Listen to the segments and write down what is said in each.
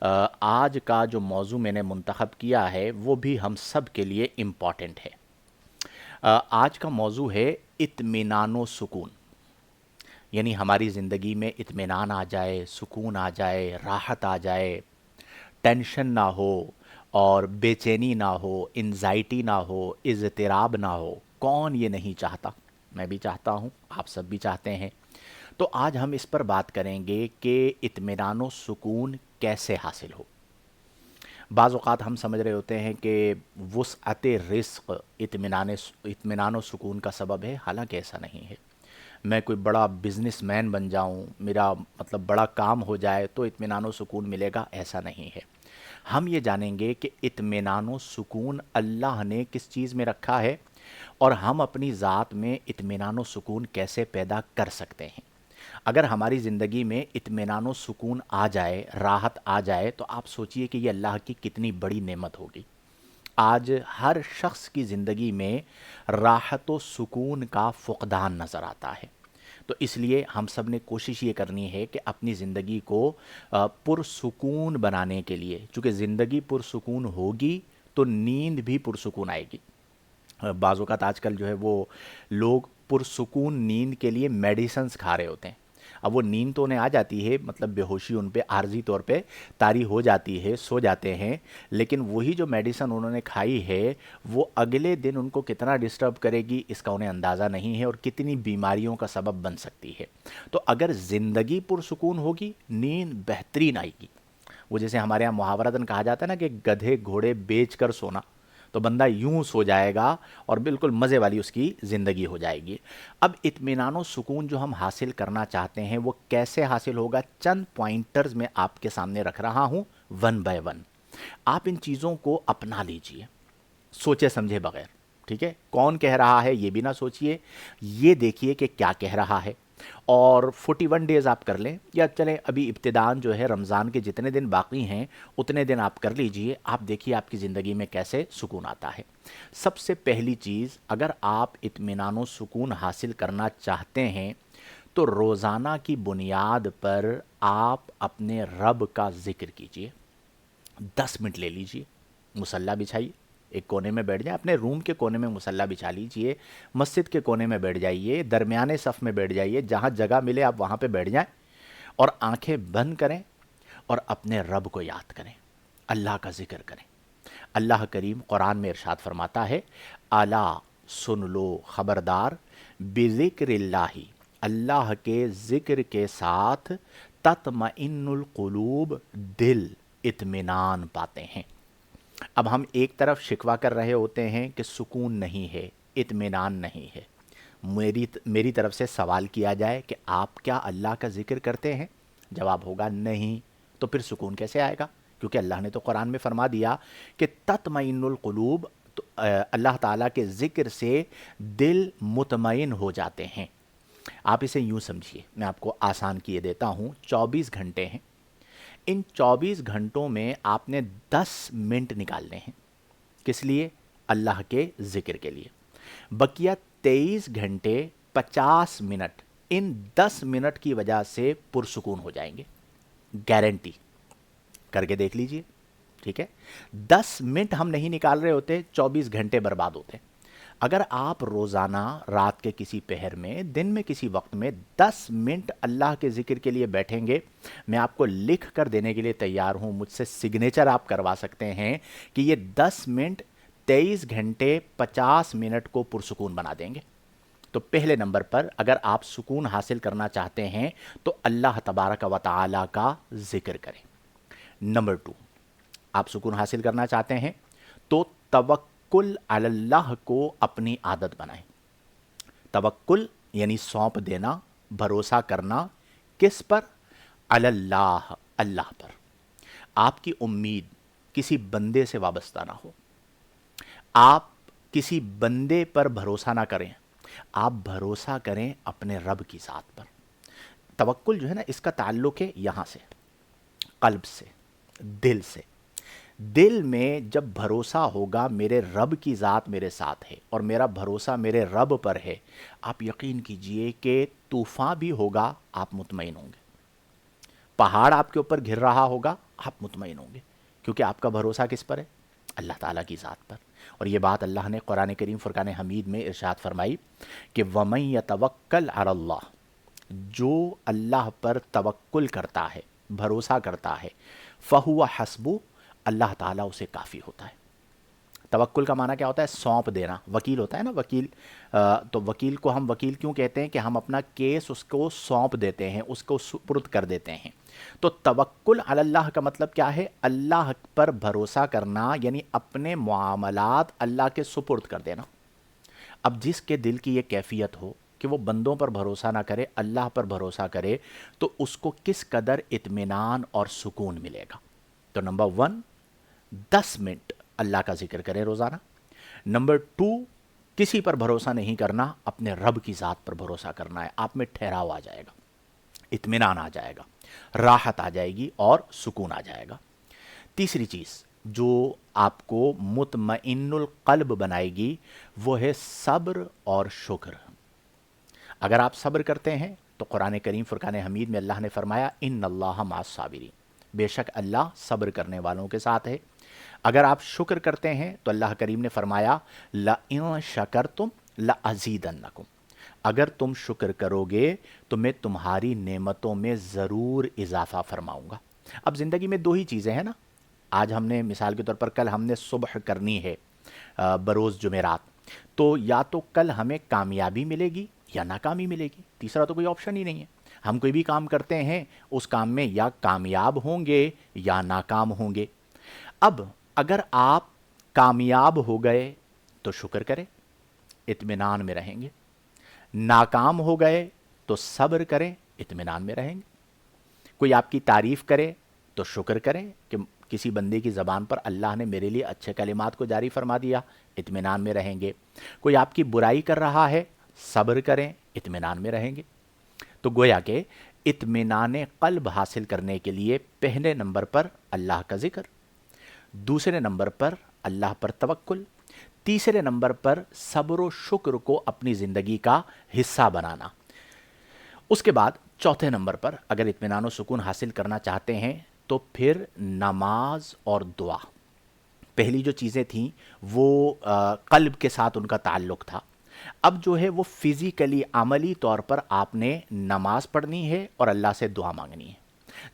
آج کا جو موضوع میں نے منتخب کیا ہے وہ بھی ہم سب کے لیے امپورٹنٹ ہے۔ آج کا موضوع ہے اطمینان و سکون، یعنی ہماری زندگی میں اطمینان آ جائے، سکون آ جائے، راحت آ جائے، ٹینشن نہ ہو اور بے چینی نہ ہو، انزائٹی نہ ہو، اضطراب نہ ہو۔ کون یہ نہیں چاہتا؟ میں بھی چاہتا ہوں، آپ سب بھی چاہتے ہیں۔ تو آج ہم اس پر بات کریں گے کہ اطمینان و سکون کیسے حاصل ہو۔ بعض اوقات ہم سمجھ رہے ہوتے ہیں کہ وسعت رزق اطمینان و سکون کا سبب ہے، حالانکہ ایسا نہیں ہے۔ میں کوئی بڑا بزنس مین بن جاؤں، میرا مطلب بڑا کام ہو جائے تو اطمینان و سکون ملے گا، ایسا نہیں ہے۔ ہم یہ جانیں گے کہ اطمینان و سکون اللہ نے کس چیز میں رکھا ہے اور ہم اپنی ذات میں اطمینان و سکون کیسے پیدا کر سکتے ہیں۔ اگر ہماری زندگی میں اطمینان و سکون آ جائے، راحت آ جائے، تو آپ سوچئے کہ یہ اللہ کی کتنی بڑی نعمت ہوگی۔ آج ہر شخص کی زندگی میں راحت و سکون کا فقدان نظر آتا ہے۔ تو اس لیے ہم سب نے کوشش یہ کرنی ہے کہ اپنی زندگی کو پرسکون بنانے کے لیے، چونکہ زندگی پرسکون ہوگی تو نیند بھی پرسکون آئے گی۔ بعض اوقات آج کل جو ہے وہ لوگ پرسکون نیند کے لیے میڈیسنز کھا رہے ہوتے ہیں۔ اب وہ نیند تو انہیں آ جاتی ہے، مطلب بے ہوشی ان پہ عارضی طور پہ طاری ہو جاتی ہے، سو جاتے ہیں، لیکن وہی جو میڈیسن انہوں نے کھائی ہے وہ اگلے دن ان کو کتنا ڈسٹرب کرے گی اس کا انہیں اندازہ نہیں ہے، اور کتنی بیماریوں کا سبب بن سکتی ہے۔ تو اگر زندگی پرسکون ہوگی، نیند بہترین آئے گی۔ وہ جیسے ہمارے یہاں محاورتاً کہا جاتا ہے نا کہ گدھے گھوڑے بیچ کر سونا، تو بندہ یوں سو جائے گا اور بالکل مزے والی اس کی زندگی ہو جائے گی۔ اب اطمینان و سکون جو ہم حاصل کرنا چاہتے ہیں وہ کیسے حاصل ہوگا؟ چند پوائنٹرز میں آپ کے سامنے رکھ رہا ہوں، ون بائی ون۔ آپ ان چیزوں کو اپنا لیجئے، سوچے سمجھے بغیر، ٹھیک ہے؟ کون کہہ رہا ہے یہ بھی نہ سوچئے، یہ دیکھیے کہ کیا کہہ رہا ہے۔ اور 41 ڈیز آپ کر لیں، یا چلیں ابھی ابتداً جو ہے رمضان کے جتنے دن باقی ہیں اتنے دن آپ کر لیجئے، آپ دیکھیے آپ کی زندگی میں کیسے سکون آتا ہے۔ سب سے پہلی چیز، اگر آپ اطمینان و سکون حاصل کرنا چاہتے ہیں تو روزانہ کی بنیاد پر آپ اپنے رب کا ذکر کیجئے۔ 10 منٹ لے لیجئے، مصلی بچھائیے، ایک کونے میں بیٹھ جائیں، اپنے روم کے کونے میں مصلی بچھا لیجئے، مسجد کے کونے میں بیٹھ جائیے، درمیانے صف میں بیٹھ جائیے، جہاں جگہ ملے آپ وہاں پہ بیٹھ جائیں اور آنکھیں بند کریں اور اپنے رب کو یاد کریں، اللہ کا ذکر کریں۔ اللہ کریم قرآن میں ارشاد فرماتا ہے، الا سن لو، خبردار، بذکر اللہ، اللہ کے ذکر کے ساتھ تطمئن القلوب، دل اطمینان پاتے ہیں۔ اب ہم ایک طرف شکوہ کر رہے ہوتے ہیں کہ سکون نہیں ہے، اطمینان نہیں ہے۔ میری طرف سے سوال کیا جائے کہ آپ کیا اللہ کا ذکر کرتے ہیں؟ جواب ہوگا نہیں، تو پھر سکون کیسے آئے گا؟ کیونکہ اللہ نے تو قرآن میں فرما دیا کہ تطمئن القلوب، تو اللہ تعالیٰ کے ذکر سے دل مطمئن ہو جاتے ہیں۔ آپ اسے یوں سمجھیے، میں آپ کو آسان کیے دیتا ہوں، 24 گھنٹے ہیں، ان 24 گھنٹوں میں آپ نے 10 منٹ نکالنے ہیں، کس لیے؟ اللہ کے ذکر کے لیے۔ بقیہ 23 گھنٹے 50 منٹ، ان 10 منٹ کی وجہ سے پرسکون ہو جائیں گے، گارنٹی، کر کے دیکھ لیجئے، ٹھیک ہے؟ 10 منٹ ہم نہیں نکال رہے ہوتے، 24 گھنٹے برباد ہوتے۔ اگر آپ روزانہ رات کے کسی پہر میں، دن میں کسی وقت میں 10 منٹ اللہ کے ذکر کے لیے بیٹھیں گے، میں آپ کو لکھ کر دینے کے لیے تیار ہوں، مجھ سے سگنیچر آپ کروا سکتے ہیں کہ یہ 10 منٹ 23 گھنٹے 50 منٹ کو پرسکون بنا دیں گے۔ تو پہلے نمبر پر اگر آپ سکون حاصل کرنا چاہتے ہیں تو اللہ تبارک و تعالی کا ذکر کریں۔ نمبر 2، آپ سکون حاصل کرنا چاہتے ہیں تو توکل علی اللہ کو اپنی عادت بنائیں۔ توکل یعنی سونپ دینا، بھروسہ کرنا، کس پر؟ علی اللہ، اللہ پر۔ آپ کی امید کسی بندے سے وابستہ نہ ہو، آپ کسی بندے پر بھروسہ نہ کریں، آپ بھروسہ کریں اپنے رب کی ذات پر۔ توکل جو ہے نا، اس کا تعلق ہے یہاں سے، قلب سے، دل سے۔ دل میں جب بھروسہ ہوگا میرے رب کی ذات میرے ساتھ ہے اور میرا بھروسہ میرے رب پر ہے، آپ یقین کیجئے کہ طوفان بھی ہوگا آپ مطمئن ہوں گے، پہاڑ آپ کے اوپر گر رہا ہوگا آپ مطمئن ہوں گے، کیونکہ آپ کا بھروسہ کس پر ہے؟ اللہ تعالیٰ کی ذات پر۔ اور یہ بات اللہ نے قرآن کریم فرقان حمید میں ارشاد فرمائی کہ وَمَن يَتَوَكَّلْ عَلَى اللَّهِ، جو اللہ پر توکل کرتا ہے، بھروسہ کرتا ہے، فَهُوَ حَسْبُهُ، اللہ تعالیٰ اسے کافی ہوتا ہے۔ توکل کا معنی کیا ہوتا ہے؟ سونپ دینا۔ وکیل ہوتا ہے نا، وکیل، تو وکیل کو ہم وکیل کیوں کہتے ہیں؟ کہ ہم اپنا کیس اس کو سونپ دیتے ہیں، اس کو سپرد کر دیتے ہیں۔ تو توکل علی اللہ کا مطلب کیا ہے؟ اللہ پر بھروسہ کرنا، یعنی اپنے معاملات اللہ کے سپرد کر دینا۔ اب جس کے دل کی یہ کیفیت ہو کہ وہ بندوں پر بھروسہ نہ کرے، اللہ پر بھروسہ کرے، تو اس کو کس قدر اطمینان اور سکون ملے گا۔ تو نمبر 1، 10 منٹ اللہ کا ذکر کرے روزانہ۔ نمبر 2، کسی پر بھروسہ نہیں کرنا، اپنے رب کی ذات پر بھروسہ کرنا ہے۔ آپ میں ٹھہراؤ آ جائے گا، اطمینان آ جائے گا، راحت آ جائے گی اور سکون آ جائے گا۔ تیسری چیز جو آپ کو مطمئن القلب بنائے گی وہ ہے صبر اور شکر۔ اگر آپ صبر کرتے ہیں تو قرآن کریم فرقان حمید میں اللہ نے فرمایا ان اللہ مع الصابرین، بے شک اللہ صبر کرنے والوں کے ساتھ ہے۔ اگر آپ شکر کرتے ہیں تو اللہ کریم نے فرمایا لَإِن شَكَرْتُمْ لَأَزِيدَنَّكُمْ، اگر تم شکر کرو گے تو میں تمہاری نعمتوں میں ضرور اضافہ فرماؤں گا۔ اب زندگی میں 2 ہی چیزیں ہیں نا، آج ہم نے مثال کے طور پر کل ہم نے صبح کرنی ہے بروز جمعرات، تو یا تو کل ہمیں کامیابی ملے گی یا ناکامی ملے گی، تیسرا تو کوئی آپشن ہی نہیں ہے۔ ہم کوئی بھی کام کرتے ہیں اس کام میں یا کامیاب ہوں گے یا ناکام ہوں گے۔ اب اگر آپ کامیاب ہو گئے تو شکر کریں، اطمینان میں رہیں گے، ناکام ہو گئے تو صبر کریں، اطمینان میں رہیں گے۔ کوئی آپ کی تعریف کرے تو شکر کریں کہ کسی بندے کی زبان پر اللہ نے میرے لیے اچھے کلمات کو جاری فرما دیا، اطمینان میں رہیں گے۔ کوئی آپ کی برائی کر رہا ہے، صبر کریں، اطمینان میں رہیں گے۔ تو گویا کہ اطمینان قلب حاصل کرنے کے لیے پہلے نمبر پر اللہ کا ذکر، دوسرے نمبر پر اللہ پر توکل، تیسرے نمبر پر صبر و شکر کو اپنی زندگی کا حصہ بنانا۔ اس کے بعد چوتھے نمبر پر اگر اطمینان و سکون حاصل کرنا چاہتے ہیں تو پھر نماز اور دعا۔ پہلی جو چیزیں تھیں وہ قلب کے ساتھ ان کا تعلق تھا، اب جو ہے وہ فزیکلی عملی طور پر آپ نے نماز پڑھنی ہے اور اللہ سے دعا مانگنی ہے۔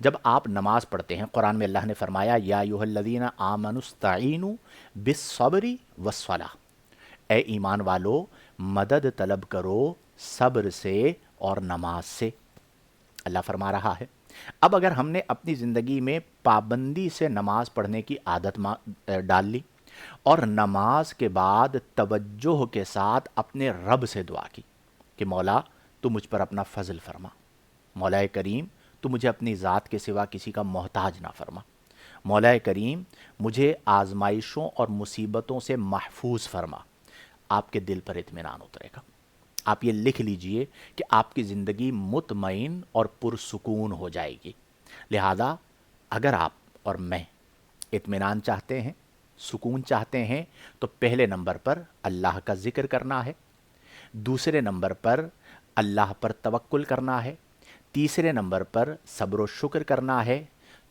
جب آپ نماز پڑھتے ہیں، قرآن میں اللہ نے فرمایا یا ایھا الذین آمنوا استعینوا بالصبر والصلاۃ، اے ایمان والو مدد طلب کرو صبر سے اور نماز سے، اللہ فرما رہا ہے۔ اب اگر ہم نے اپنی زندگی میں پابندی سے نماز پڑھنے کی عادت ڈال لی اور نماز کے بعد توجہ کے ساتھ اپنے رب سے دعا کی کہ مولا تو مجھ پر اپنا فضل فرما، مولا کریم تو مجھے اپنی ذات کے سوا کسی کا محتاج نہ فرما، مولا کریم مجھے آزمائشوں اور مصیبتوں سے محفوظ فرما، آپ کے دل پر اطمینان اترے گا۔ آپ یہ لکھ لیجئے کہ آپ کی زندگی مطمئن اور پرسکون ہو جائے گی۔ لہذا اگر آپ اور میں اطمینان چاہتے ہیں، سکون چاہتے ہیں، تو پہلے نمبر پر اللہ کا ذکر کرنا ہے، دوسرے نمبر پر اللہ پر توکل کرنا ہے، تیسرے نمبر پر صبر و شکر کرنا ہے،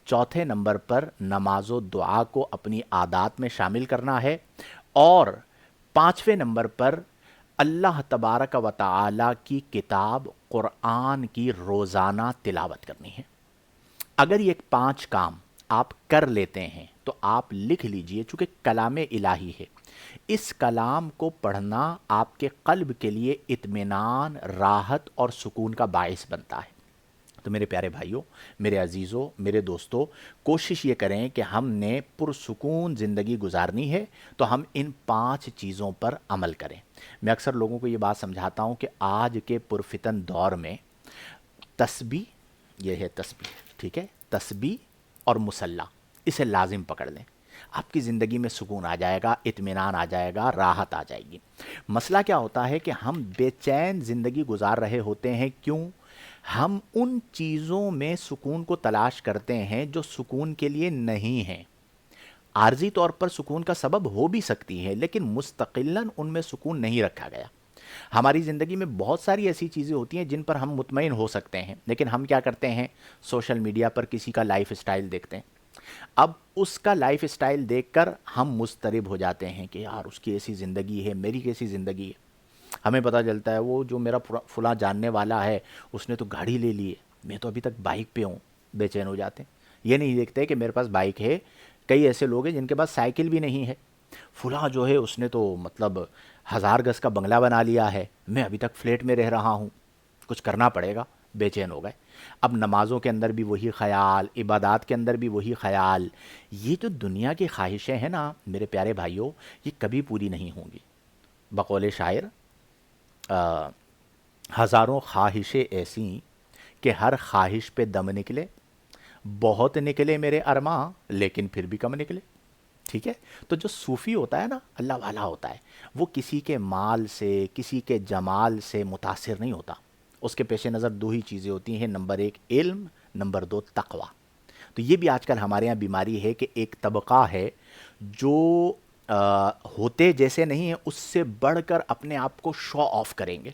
چوتھے نمبر پر نماز و دعا کو اپنی عادات میں شامل کرنا ہے، اور پانچویں نمبر پر اللہ تبارک و تعالی کی کتاب قرآن کی روزانہ تلاوت کرنی ہے۔ اگر یہ 5 کام آپ کر لیتے ہیں تو آپ لکھ لیجئے، چونکہ کلام الہی ہے، اس کلام کو پڑھنا آپ کے قلب کے لیے اطمینان، راحت اور سکون کا باعث بنتا ہے۔ تو میرے پیارے بھائیوں، میرے عزیزوں، میرے دوستوں، کوشش یہ کریں کہ ہم نے پرسکون زندگی گزارنی ہے تو ہم ان 5 چیزوں پر عمل کریں۔ میں اکثر لوگوں کو یہ بات سمجھاتا ہوں کہ آج کے پرفتن دور میں تسبیح، یہ ہے تسبیح، ٹھیک ہے، تسبیح اور مصلی، اسے لازم پکڑ لیں، آپ کی زندگی میں سکون آ جائے گا، اطمینان آ جائے گا، راحت آ جائے گی۔ مسئلہ کیا ہوتا ہے کہ ہم بے چین زندگی گزار رہے ہوتے ہیں، کیوں؟ ہم ان چیزوں میں سکون کو تلاش کرتے ہیں جو سکون کے لیے نہیں ہیں۔ عارضی طور پر سکون کا سبب ہو بھی سکتی ہے، لیکن مستقلاً ان میں سکون نہیں رکھا گیا۔ ہماری زندگی میں بہت ساری ایسی چیزیں ہوتی ہیں جن پر ہم مطمئن ہو سکتے ہیں، لیکن ہم کیا کرتے ہیں؟ سوشل میڈیا پر کسی کا لائف سٹائل دیکھتے ہیں، اب اس کا لائف اسٹائل دیکھ کر ہم مضطرب ہو جاتے ہیں کہ یار اس کی ایسی زندگی ہے، میری کیسی زندگی ہے۔ ہمیں پتہ چلتا ہے وہ جو میرا فلاں جاننے والا ہے اس نے تو گاڑی لے لی ہے، میں تو ابھی تک بائک پہ ہوں، بے چین ہو جاتے ہیں۔ یہ نہیں دیکھتے کہ میرے پاس بائک ہے، کئی ایسے لوگ ہیں جن کے پاس سائیکل بھی نہیں ہے، فلاں جو ہے اس نے تو مطلب 1000 گز کا بنگلہ بنا لیا ہے، میں ابھی تک فلیٹ میں رہ رہا ہوں، کچھ کرنا پڑے گا، بے چین ہو گئے۔ اب نمازوں کے اندر بھی وہی خیال، عبادات کے اندر بھی وہی خیال۔ یہ جو دنیا کی خواہشیں ہیں نا میرے پیارے بھائیوں، یہ کبھی پوری نہیں ہوں گی۔ بقول شاعر، ہزاروں خواہشیں ایسی کہ ہر خواہش پہ دم نکلے، بہت نکلے میرے ارماں لیکن پھر بھی کم نکلے۔ ٹھیک ہے؟ تو جو صوفی ہوتا ہے نا، اللہ والا ہوتا ہے، وہ کسی کے مال سے، کسی کے جمال سے متاثر نہیں ہوتا۔ اس کے پیش نظر دو ہی چیزیں ہوتی ہیں، نمبر 1 علم، نمبر 2 تقوی۔ تو یہ بھی آج کل ہمارے یہاں بیماری ہے کہ ایک طبقہ ہے جو ہوتے جیسے نہیں ہیں، اس سے بڑھ کر اپنے آپ کو شو آف کریں گے۔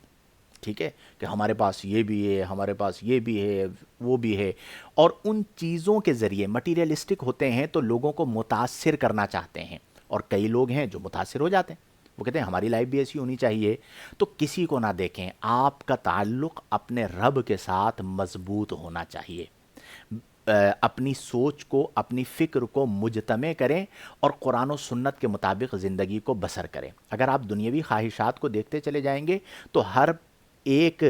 ٹھیک ہے کہ ہمارے پاس یہ بھی ہے، ہمارے پاس یہ بھی ہے، وہ بھی ہے، اور ان چیزوں کے ذریعے مٹیریلسٹک ہوتے ہیں تو لوگوں کو متاثر کرنا چاہتے ہیں، اور کئی لوگ ہیں جو متاثر ہو جاتے ہیں، وہ کہتے ہیں ہماری لائف بھی ایسی ہونی چاہیے۔ تو کسی کو نہ دیکھیں، آپ کا تعلق اپنے رب کے ساتھ مضبوط ہونا چاہیے۔ اپنی سوچ کو، اپنی فکر کو مجتمع کریں اور قرآن و سنت کے مطابق زندگی کو بسر کریں۔ اگر آپ دنیاوی خواہشات کو دیکھتے چلے جائیں گے تو ہر ایک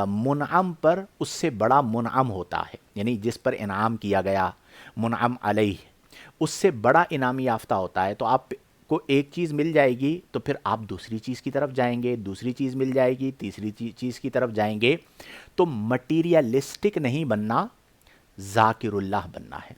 منعم پر اس سے بڑا منعم ہوتا ہے، یعنی جس پر انعام کیا گیا، منعم علیہ، اس سے بڑا انعام یافتہ ہوتا ہے۔ تو آپ کو ایک چیز مل جائے گی تو پھر آپ دوسری چیز کی طرف جائیں گے، دوسری چیز مل جائے گی، تیسری چیز کی طرف جائیں گے۔ تو مٹیریلسٹک نہیں بننا، ذاکر اللہ بننا ہے،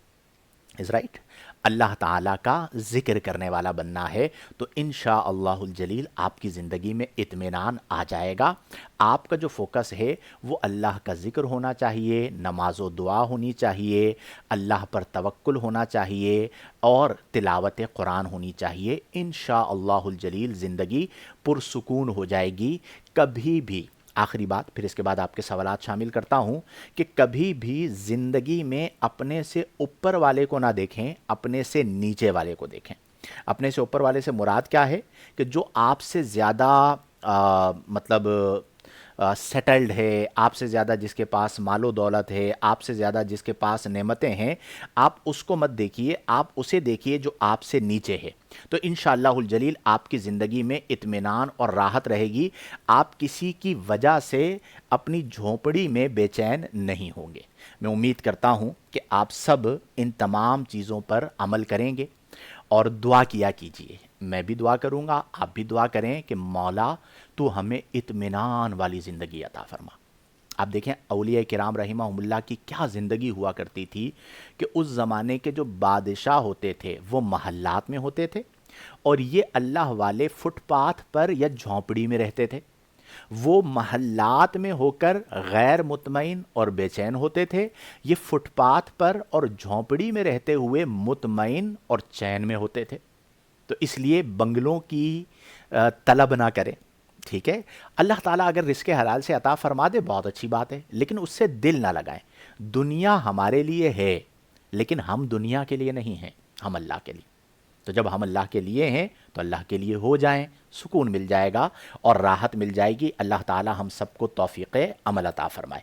از رائٹ، اللہ تعالیٰ کا ذکر کرنے والا بننا ہے۔ تو انشاءاللہ الجلیل آپ کی زندگی میں اطمینان آ جائے گا۔ آپ کا جو فوکس ہے وہ اللہ کا ذکر ہونا چاہیے، نماز و دعا ہونی چاہیے، اللہ پر توکل ہونا چاہیے، اور تلاوت قرآن ہونی چاہیے۔ انشاءاللہ الجلیل زندگی پرسکون ہو جائے گی۔ کبھی بھی، آخری بات پھر اس کے بعد آپ کے سوالات شامل کرتا ہوں، کہ کبھی بھی زندگی میں اپنے سے اوپر والے کو نہ دیکھیں، اپنے سے نیچے والے کو دیکھیں۔ اپنے سے اوپر والے سے مراد کیا ہے؟ کہ جو آپ سے زیادہ مطلب سیٹلڈ ہے، آپ سے زیادہ جس کے پاس مال و دولت ہے، آپ سے زیادہ جس کے پاس نعمتیں ہیں، آپ اس کو مت دیکھیے، آپ اسے دیکھیے جو آپ سے نیچے ہے۔ تو انشاءاللہ الجلیل آپ کی زندگی میں اطمینان اور راحت رہے گی۔ آپ کسی کی وجہ سے اپنی جھونپڑی میں بے چین نہیں ہوں گے۔ میں امید کرتا ہوں کہ آپ سب ان تمام چیزوں پر عمل کریں گے اور دعا کیا کیجئے۔ میں بھی دعا کروں گا، آپ بھی دعا کریں کہ مولا تو ہمیں اطمینان والی زندگی عطا فرما۔ آپ دیکھیں اولیاء کرام رحمہم اللہ کی کیا زندگی ہوا کرتی تھی، کہ اس زمانے کے جو بادشاہ ہوتے تھے وہ محلات میں ہوتے تھے، اور یہ اللہ والے فٹ پاتھ پر یا جھونپڑی میں رہتے تھے۔ وہ محلات میں ہو کر غیر مطمئن اور بے چین ہوتے تھے، یہ فٹ پاتھ پر اور جھونپڑی میں رہتے ہوئے مطمئن اور چین میں ہوتے تھے۔ تو اس لیے بنگلوں کی طلب نہ کریں، ٹھیک ہے؟ اللہ تعالیٰ اگر رزق حلال سے عطا فرما دے بہت اچھی بات ہے، لیکن اس سے دل نہ لگائیں۔ دنیا ہمارے لیے ہے لیکن ہم دنیا کے لیے نہیں ہیں، ہم اللہ کے لیے۔ تو جب ہم اللہ کے لیے ہیں تو اللہ کے لیے ہو جائیں، سکون مل جائے گا اور راحت مل جائے گی۔ اللہ تعالیٰ ہم سب کو توفیق عمل عطا فرمائے۔